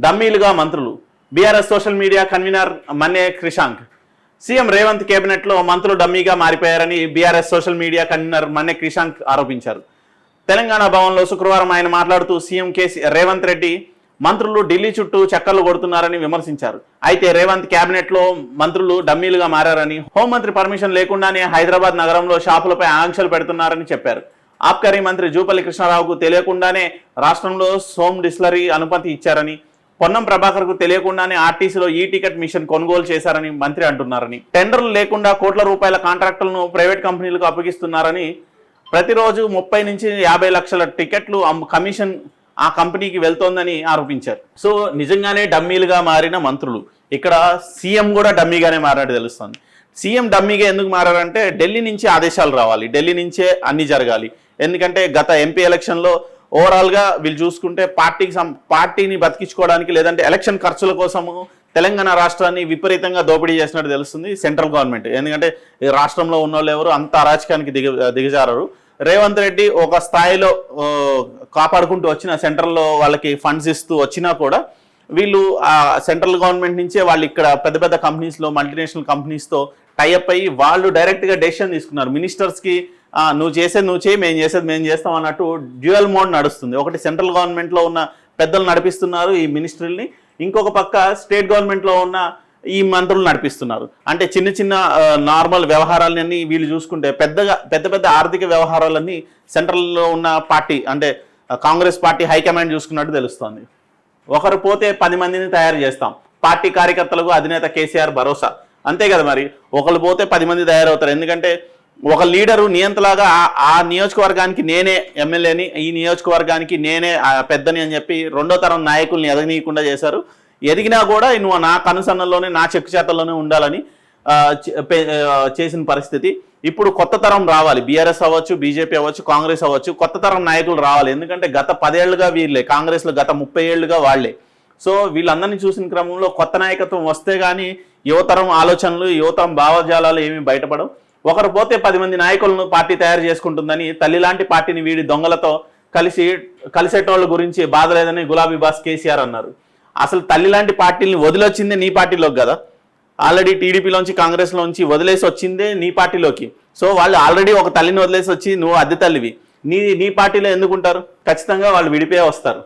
డమ్మీలుగా మంత్రులు. BRS social media convener మన్నే Krishank. CM Revanth కేబినెట్లో మంత్రులు డమ్మీగా మారిపోయారని బీఆర్ఎస్ సోషల్ మీడియా కన్వీనర్ మన్నే క్రిషాంక్ ఆరోపించారు. తెలంగాణ భవన్లో శుక్రవారం ఆయన మాట్లాడుతూ సీఎం రేవంత్ రెడ్డి మంత్రులు ఢిల్లీ చుట్టూ చక్కర్లు కొడుతున్నారని విమర్శించారు. అయితే రేవంత్ కేబినెట్లో మంత్రులు డమ్మీలుగా మారారని, హోంమంత్రి పర్మిషన్ లేకుండానే హైదరాబాద్ నగరంలో షాపులపై ఆంక్షలు పెడుతున్నారని చెప్పారు. ఆబ్కారీ మంత్రి జూపల్లి కృష్ణారావుకు తెలియకుండానే రాష్ట్రంలో సోమ్ డిస్టిలరీ అనుమతి ఇచ్చారని, పొన్నం ప్రభాకర్కు తెలియకుండానే ఆర్టీసీలో ఈ టికెట్ మిషన్ కొనుగోలు చేశారని మంత్రి అంటున్నారని, టెండర్లు లేకుండా కోట్ల రూపాయల కాంట్రాక్టులను ప్రైవేట్ కంపెనీలకు అప్పగిస్తున్నారని, ప్రతిరోజు 30 నుంచి 50 లక్షల టికెట్లు కమిషన్ ఆ కంపెనీకి వెళ్తోందని ఆరోపించారు. సో నిజంగానే డమ్మీలుగా మారిన మంత్రులు. ఇక్కడ సీఎం కూడా డమ్మీగానే మారాడు తెలుస్తుంది. సీఎం డమ్మీగా ఎందుకు మారారంటే ఢిల్లీ నుంచి ఆదేశాలు రావాలి, ఢిల్లీ నుంచే అన్ని జరగాలి. ఎందుకంటే గత ఎంపీ ఎలక్షన్లో ఓవరాల్గా వీళ్ళు చూసుకుంటే పార్టీని బతికించుకోవడానికి, లేదంటే ఎలక్షన్ ఖర్చుల కోసము తెలంగాణ రాష్ట్రాన్ని విపరీతంగా దోపిడీ చేసినట్టు తెలుస్తుంది సెంట్రల్ గవర్నమెంట్. ఎందుకంటే ఈ రాష్ట్రంలో ఉన్న వాళ్ళు ఎవరు అంత అరాచకానికి దిగజారరు. రేవంత్ రెడ్డి ఒక స్థాయిలో కాపాడుకుంటూ వచ్చిన, సెంట్రల్లో వాళ్ళకి ఫండ్స్ ఇస్తూ వచ్చినా కూడా వీళ్ళు ఆ సెంట్రల్ గవర్నమెంట్ నుంచే వాళ్ళు ఇక్కడ పెద్ద పెద్ద కంపెనీస్లో, మల్టీనేషనల్ కంపెనీస్తో టైఅప్ అయ్యి వాళ్ళు డైరెక్ట్గా డెసిషన్ తీసుకున్నారు. మినిస్టర్స్కి నువ్వు చేసేది నువ్వు చేయి, మేము చేసేది మేము చేస్తాం అన్నట్టు డ్యూయల్ మోడ్ నడుస్తుంది. ఒకటి సెంట్రల్ గవర్నమెంట్లో ఉన్న పెద్దలు నడిపిస్తున్నారు ఈ మినిస్ట్రీని, ఇంకొక పక్క స్టేట్ గవర్నమెంట్లో ఉన్న ఈ మంత్రులు నడిపిస్తున్నారు. అంటే చిన్న చిన్న నార్మల్ వ్యవహారాలన్నీ వీళ్ళు చూసుకుంటే పెద్ద ఆర్థిక వ్యవహారాలన్నీ సెంట్రల్లో ఉన్న పార్టీ, అంటే కాంగ్రెస్ పార్టీ హైకమాండ్ చూసుకున్నట్టు తెలుస్తోంది. ఒకరు పోతే 10 మందిని తయారు చేస్తాం, పార్టీ కార్యకర్తలకు అధినేత కేసీఆర్ భరోసా. అంతే కదా మరి, ఒకరు పోతే 10 మంది తయారవుతారు. ఎందుకంటే ఒక లీడరు నియంతలాగా ఆ నియోజకవర్గానికి నేనే ఎమ్మెల్యేని, ఈ నియోజకవర్గానికి నేనే పెద్దని అని చెప్పి రెండో తరం నాయకుల్ని ఎదగనీయకుండా చేశారు. ఎదిగినా కూడా నువ్వు నా కనుసన్నల్లోనే, నా చెక్కు చేతల్లోనే ఉండాలని చేసిన పరిస్థితి. ఇప్పుడు కొత్త తరం రావాలి, బీఆర్ఎస్ అవ్వచ్చు, బీజేపీ అవ్వచ్చు, కాంగ్రెస్ అవ్వచ్చు, కొత్త తరం నాయకులు రావాలి. ఎందుకంటే గత 10 ఏళ్లుగా వీళ్ళే, కాంగ్రెస్లో గత 30 ఏళ్లుగా వాళ్లే. సో వీళ్ళందరినీ చూసిన క్రమంలో కొత్త నాయకత్వం వస్తే కానీ యువతరం ఆలోచనలు, యువతరం భావజాలాలు ఏమీ బయటపడవు. ఒకరు పోతే 10 మంది నాయకులను పార్టీ తయారు చేసుకుంటుందని తల్లి లాంటి పార్టీని వీడి దొంగలతో కలిసేటోళ్ళ గురించి బాధ లేదని గులాబీ బాస్ కేసీఆర్ అన్నారు. అసలు తల్లి లాంటి పార్టీని వదిలొచ్చిందే నీ పార్టీలోకి కదా, ఆల్రెడీ టీడీపీలోంచి కాంగ్రెస్లోంచి వదిలేసి వచ్చిందే నీ పార్టీలోకి. సో వాళ్ళు ఆల్రెడీ ఒక తల్లిని వదిలేసి వచ్చి నువ్వు అద్దె తల్లివి, నీ పార్టీలో ఎందుకుంటారు? ఖచ్చితంగా వాళ్ళు విడిపోయే వస్తారు.